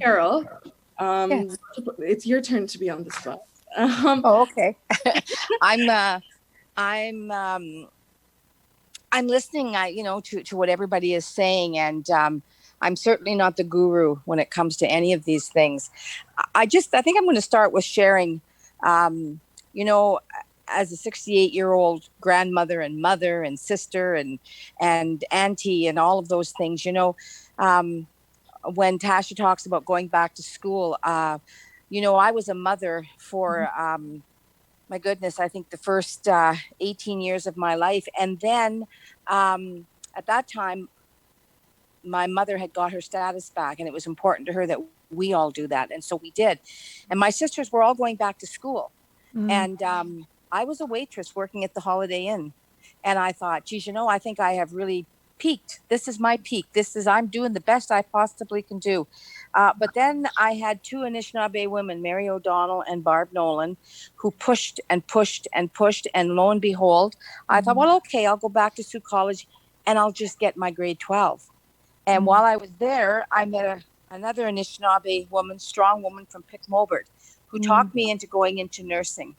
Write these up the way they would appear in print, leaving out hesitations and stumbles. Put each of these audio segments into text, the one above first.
Carol, Yes. it's your turn to be on the spot. Oh, okay. I'm I'm I'm listening, to what everybody is saying, and I'm certainly not the guru when it comes to any of these things. I think I'm going to start with sharing, um, you know, as a 68-year-old grandmother and mother and sister and auntie and all of those things. Um, when Tasha talks about going back to school, I was a mother for. My goodness, I think the first 18 years of my life. And then at that time, my mother had got her status back, and it was important to her that we all do that. And so we did. And my sisters were all going back to school. And I was a waitress working at the Holiday Inn. And I thought, geez, I think I have really peaked. This is my peak. I'm doing the best I possibly can do. But then I had two Anishinaabe women, Mary O'Donnell and Barb Nolan, who pushed and pushed and pushed. And lo and behold, I thought, well, okay, I'll go back to Sioux College and I'll just get my grade 12. And while I was there, I met another Anishinaabe woman, strong woman from Pickmobert, who talked me into going into nursing.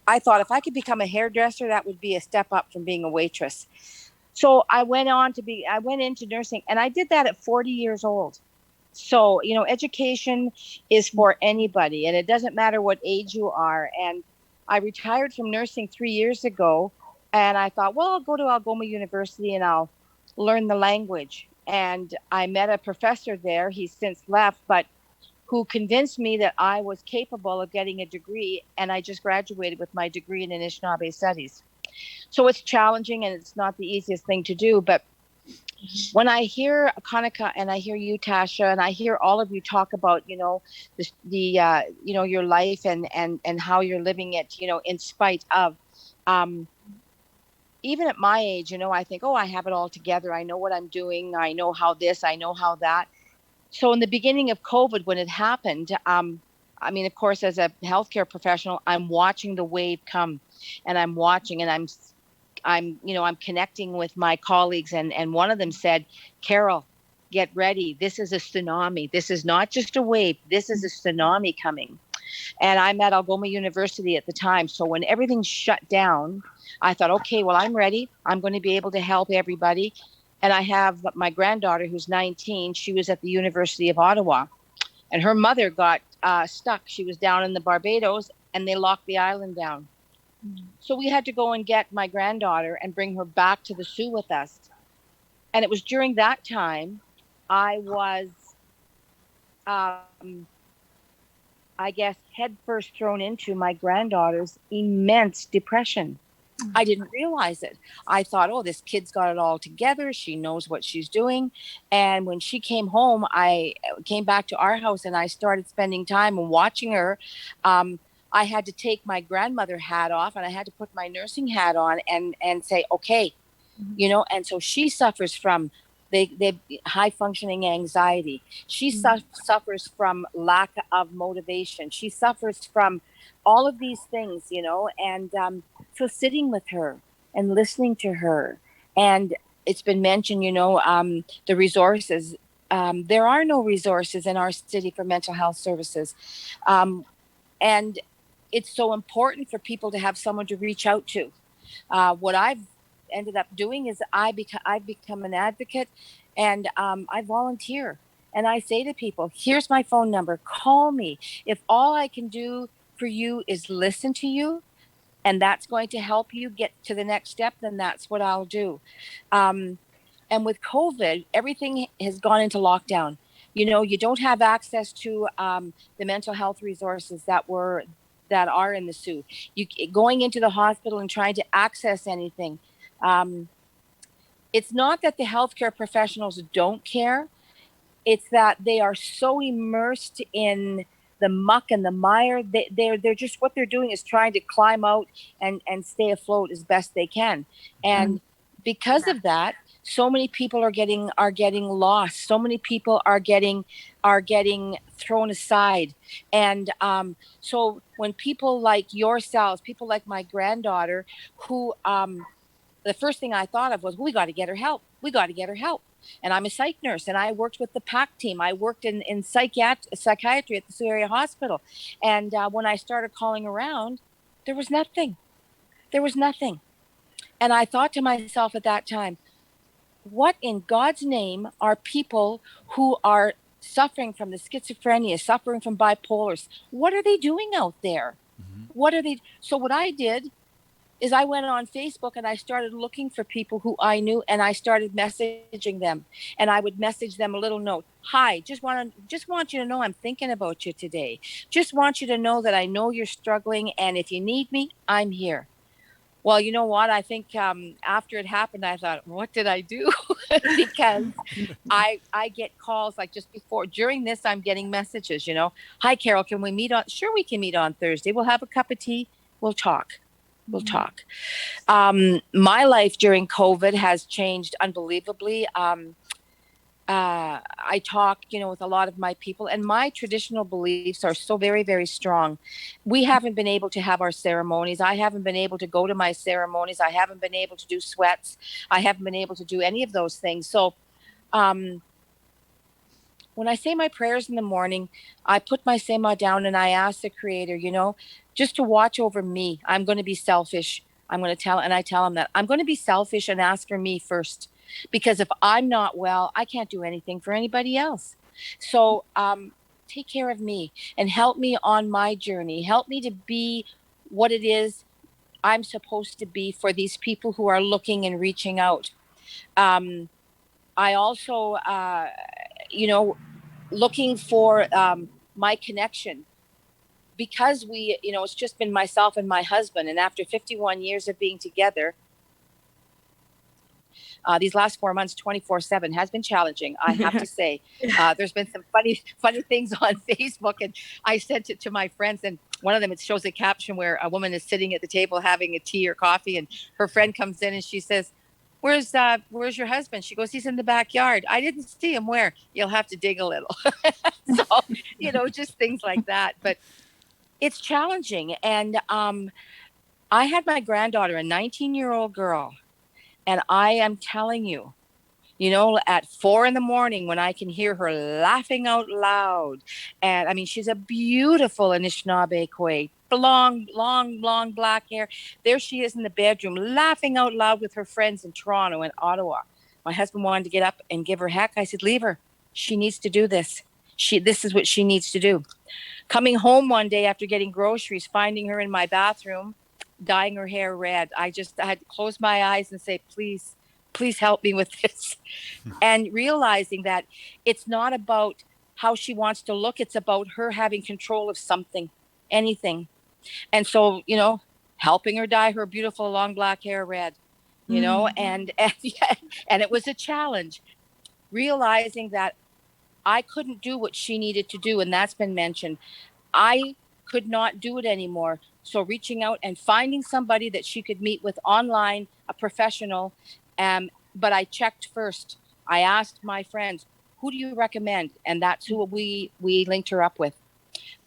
I thought if I could become a hairdresser, that would be a step up from being a waitress. So I went into nursing, and I did that at 40 years old. So, education is for anybody, and it doesn't matter what age you are. And I retired from nursing 3 years ago, and I thought, well, I'll go to Algoma University and I'll learn the language. And I met a professor there. He's since left, but who convinced me that I was capable of getting a degree. And I just graduated with my degree in Anishinaabe Studies. So it's challenging and it's not the easiest thing to do. But when I hear Kanika and I hear you, Tasha, and I hear all of you talk about, your life and how you're living it, in spite of, even at my age, I think, oh, I have it all together. I know what I'm doing. I know how this, I know how that. So in the beginning of COVID, when it happened, of course, as a healthcare professional, I'm watching the wave come, and I'm watching, and I'm connecting with my colleagues, and one of them said, Carol, get ready. This is a tsunami. This is not just a wave. This is a tsunami coming. And I'm at Algoma University at the time. So when everything shut down, I thought, okay, well, I'm ready. I'm going to be able to help everybody. And I have my granddaughter who's 19. She was at the University of Ottawa, and her mother got stuck. She was down in the Barbados, and they locked the island down. So we had to go and get my granddaughter and bring her back to the Sioux with us. And it was during that time I was, I guess, head first thrown into my granddaughter's immense depression. I didn't realize it. I thought, oh, this kid's got it all together. She knows what she's doing. And when she came home, I came back to our house and I started spending time and watching her. I had to take my grandmother hat off and I had to put my nursing hat on and say, okay, and so she suffers from the high functioning anxiety. She suffers from lack of motivation. She suffers from all of these things, and so sitting with her and listening to her. And it's been mentioned, the resources. There are no resources in our city for mental health services. And it's so important for people to have someone to reach out to. What I've ended up doing is I've become an advocate, and I volunteer. And I say to people, here's my phone number, call me. If all I can do for you is listen to you, and that's going to help you get to the next step, then that's what I'll do. And with COVID, everything has gone into lockdown. You don't have access to the mental health resources that are in the Sioux. You going into the hospital and trying to access anything. It's not that the healthcare professionals don't care. It's that they are so immersed in the muck and the mire. They're just, what they're doing is trying to climb out and stay afloat as best they can. And because of that, so many people are getting lost. So many people are getting thrown aside. And so when people like yourselves, people like my granddaughter, who the first thing I thought of was, well, we got to get her help. We got to get her help. And I'm a psych nurse, and I worked with the PAC team. I worked in psychiatry at the Sioux Area Hospital. And when I started calling around, there was nothing. There was nothing. And I thought to myself at that time, what in God's name are people who are suffering from the schizophrenia, suffering from bipolars? What are they doing out there? What are they? So what I did is I went on Facebook and I started looking for people who I knew, and I started messaging them. And I would message them a little note. Hi, just want you to know I'm thinking about you today. Just want you to know that I know you're struggling, and if you need me, I'm here. Well, you know what? I think after it happened, I thought, what did I do? Because I get calls like just before, during this, I'm getting messages, hi, Carol, can we meet on? Sure, we can meet on Thursday. We'll have a cup of tea. We'll talk. We'll talk. My life during COVID has changed unbelievably. I talk, with a lot of my people, and my traditional beliefs are so very, very strong. We haven't been able to have our ceremonies. I haven't been able to go to my ceremonies. I haven't been able to do sweats. I haven't been able to do any of those things. So when I say my prayers in the morning, I put my sema down and I ask the Creator, just to watch over me. I'm going to be selfish. I tell him that I'm going to be selfish and ask for me first. Because if I'm not well, I can't do anything for anybody else. So take care of me and help me on my journey. Help me to be what it is I'm supposed to be for these people who are looking and reaching out. I also, looking for my connection. Because it's just been myself and my husband. And after 51 years of being together, these last 4 months, 24/7 has been challenging, I have to say. There's been some funny things on Facebook. And I said to my friends, and one of them, it shows a caption where a woman is sitting at the table having a tea or coffee, and her friend comes in and she says, where's your husband? She goes, he's in the backyard. I didn't see him. Where? You'll have to dig a little. So, just things like that. But it's challenging. And I had my granddaughter, a 19-year-old girl. And I am telling you, at 4 a.m. when I can hear her laughing out loud. And I mean, she's a beautiful Anishinaabe Kwe, long black hair. There she is in the bedroom, laughing out loud with her friends in Toronto and Ottawa. My husband wanted to get up and give her heck. I said, leave her. She needs to do this. This is what she needs to do. Coming home one day after getting groceries, finding her in my bathroom, dyeing her hair red. I had to close my eyes and say, please help me with this. And realizing that it's not about how she wants to look. It's about her having control of something, anything. And so, helping her dye her beautiful long black hair red, and it was a challenge. Realizing that I couldn't do what she needed to do. And that's been mentioned. I could not do it anymore. So reaching out and finding somebody that she could meet with online, a professional. But I checked first. I asked my friends, who do you recommend? And that's who we linked her up with.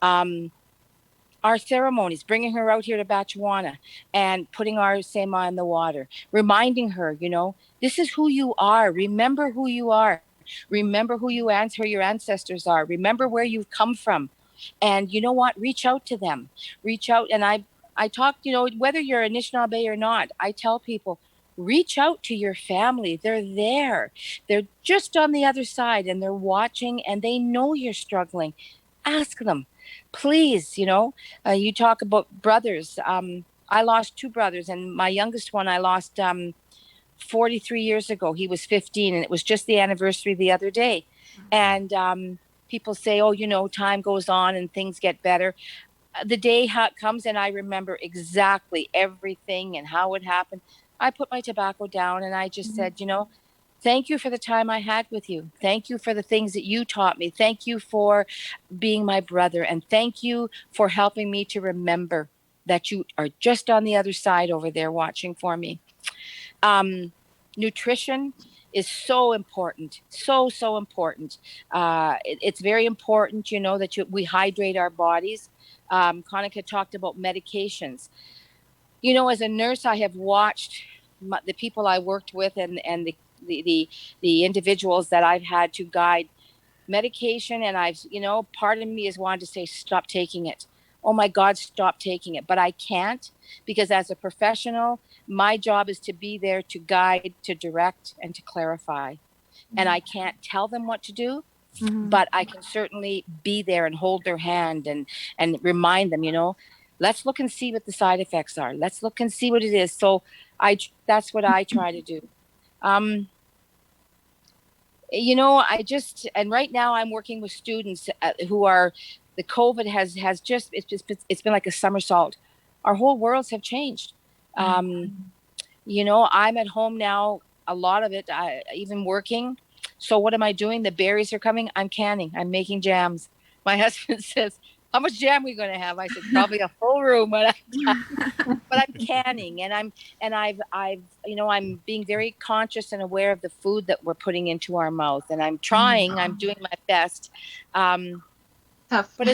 Our ceremonies, bringing her out here to Batchewana and putting our sema in the water, reminding her, this is who you are. Remember who you are. Remember who your ancestors are. Remember where you've come from. And you know what? Reach out to them. Reach out. And I talk, whether you're Anishinaabe or not, I tell people, reach out to your family. They're there. They're just on the other side and they're watching and they know you're struggling. Ask them, please. You talk about brothers. I lost 2 brothers, and my youngest one I lost 43 years ago. He was 15, and it was just the anniversary the other day. And people say, oh, time goes on and things get better. The day comes and I remember exactly everything and how it happened. I put my tobacco down and I just said, thank you for the time I had with you. Thank you for the things that you taught me. Thank you for being my brother. And thank you for helping me to remember that you are just on the other side over there watching for me. Nutrition is so important. So important. It's very important, that we hydrate our bodies. Kanika talked about medications. As a nurse, I have watched the people I worked with and the individuals that I've had to guide medication, and I've, part of me is wanting to say, stop taking it. Oh my God, stop taking it. But I can't, because as a professional, my job is to be there to guide, to direct, and to clarify. And I can't tell them what to do, but I can certainly be there and hold their hand and remind them, let's look and see what the side effects are. Let's look and see what it is. So that's what I try to do. And right now I'm working with students who are, the COVID has just, it's been like a somersault. Our whole worlds have changed. I'm at home now, a lot of it, even working. So what am I doing? The berries are coming. I'm canning. I'm making jams. My husband says, how much jam are we going to have? I said, probably a full room when I'm done. But I'm canning, and I'm being very conscious and aware of the food that we're putting into our mouth. And I'm doing my best. Tough. But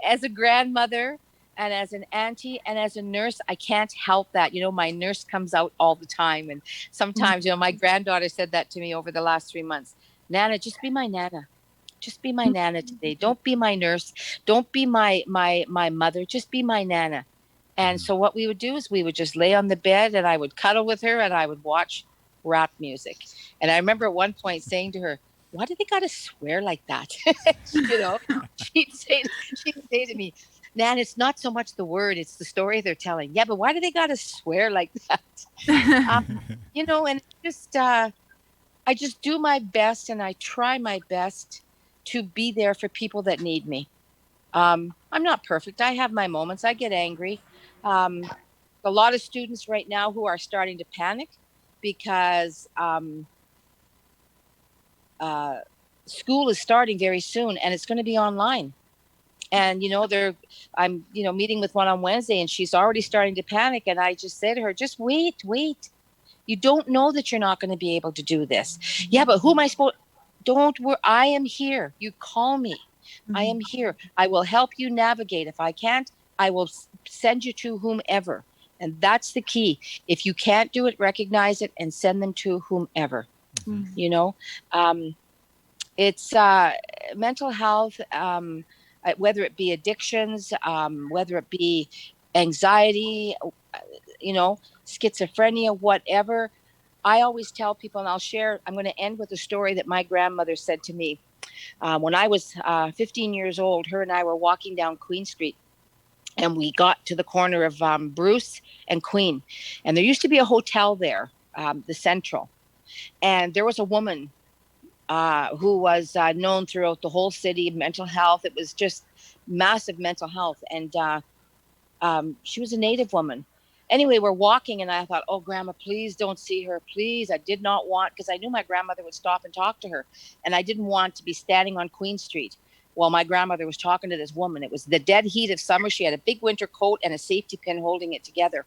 as a grandmother and as an auntie and as a nurse, I can't help that. My nurse comes out all the time. And sometimes, my granddaughter said that to me over the last 3 months. Nana, just be my Nana. Just be my Nana today. Don't be my nurse. Don't be my mother. Just be my Nana. And so what we would do is we would just lay on the bed, and I would cuddle with her, and I would watch rap music. And I remember at one point saying to her, why do they got to swear like that? She'd say to me, Nan, it's not so much the word, it's the story they're telling. Yeah, but why do they got to swear like that? And I just do my best, and I try my best to be there for people that need me. I'm not perfect. I have my moments. I get angry. A lot of students right now who are starting to panic because school is starting very soon, and it's going to be online. And I'm meeting with one on Wednesday, and she's already starting to panic. And I just say to her, just wait. You don't know that you're not going to be able to do this. Yeah, but who am I supposed? Don't worry. I am here. You call me. I am here. I will help you navigate. If I can't, I will send you to whomever. And that's the key. If you can't do it, recognize it and send them to whomever. It's mental health, whether it be addictions, whether it be anxiety, schizophrenia, whatever. I always tell people, and I'm going to end with a story that my grandmother said to me. When I was 15 years old, her and I were walking down Queen Street, and we got to the corner of Bruce and Queen. And there used to be a hotel there, the Central. And there was a woman who was known throughout the whole city, mental health. It was just massive mental health. And she was a Native woman. Anyway, we're walking, and I thought, oh, Grandma, please don't see her. Please. I did not want, because I knew my grandmother would stop and talk to her. And I didn't want to be standing on Queen Street while my grandmother was talking to this woman. It was the dead heat of summer. She had a big winter coat and a safety pin holding it together.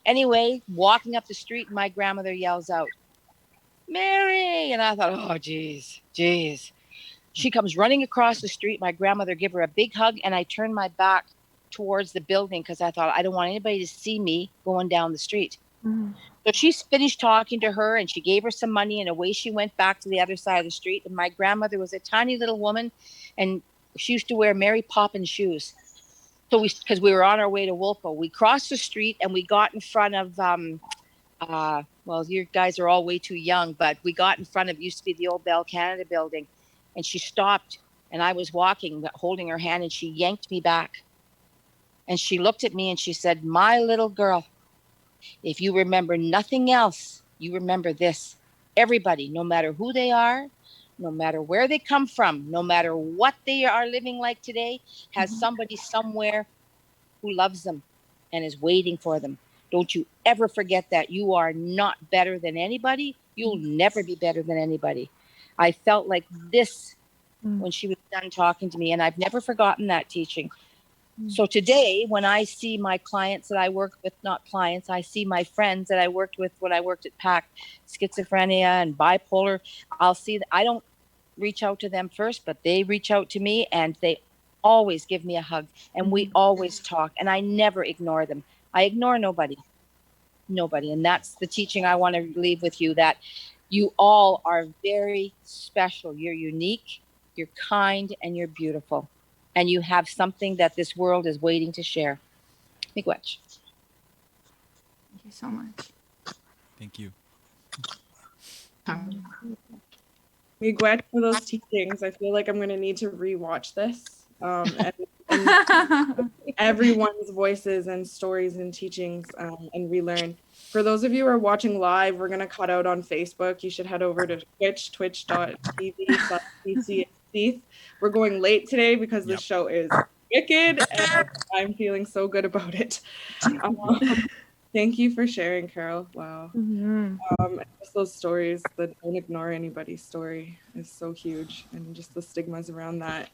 Anyway, walking up the street, my grandmother yells out, Mary! And I thought, oh, geez. She comes running across the street. My grandmother gave her a big hug, and I turned my back towards the building because I thought I don't want anybody to see me going down the street. So she finished talking to her, and she gave her some money, and away she went back to the other side of the street. And my grandmother was a tiny little woman, and she used to wear Mary Poppins shoes. So because we were on our way to Wolfo, we crossed the street, and we got in front of well, you guys are all way too young, but we got in front of, used to be the old Bell Canada building, and she stopped, and I was walking, holding her hand, and she yanked me back. And she looked at me and she said, my little girl, if you remember nothing else, you remember this. Everybody, no matter who they are, no matter where they come from, no matter what they are living like today, has somebody somewhere who loves them and is waiting for them. Don't you ever forget that. You are not better than anybody. You'll never be better than anybody. I felt like this when she was done talking to me, and I've never forgotten that teaching. So today, when I see my clients that I work with, not clients, I see my friends that I worked with when I worked at PAC, schizophrenia and bipolar, I'll see that I don't reach out to them first, but they reach out to me, and they always give me a hug, and we always talk, and I never ignore them. I ignore nobody. And that's the teaching I want to leave with you, that You all are very special. You're unique, you're kind, and you're beautiful. And you have something that this world is waiting to share. Miigwech. Thank you so much. Thank you. Miigwech for those teachings. I feel like I'm going to need to rewatch this. And everyone's voices and stories and teachings and relearn. For those of you who are watching live, we're going to cut out on Facebook. You should head over to twitch.tv/ccandseith. We're going late today because the show is wicked and I'm feeling so good about it. Thank you for sharing, Carol. Wow. Mhm. And just those stories, the don't ignore anybody's story is so huge, and just the stigmas around that.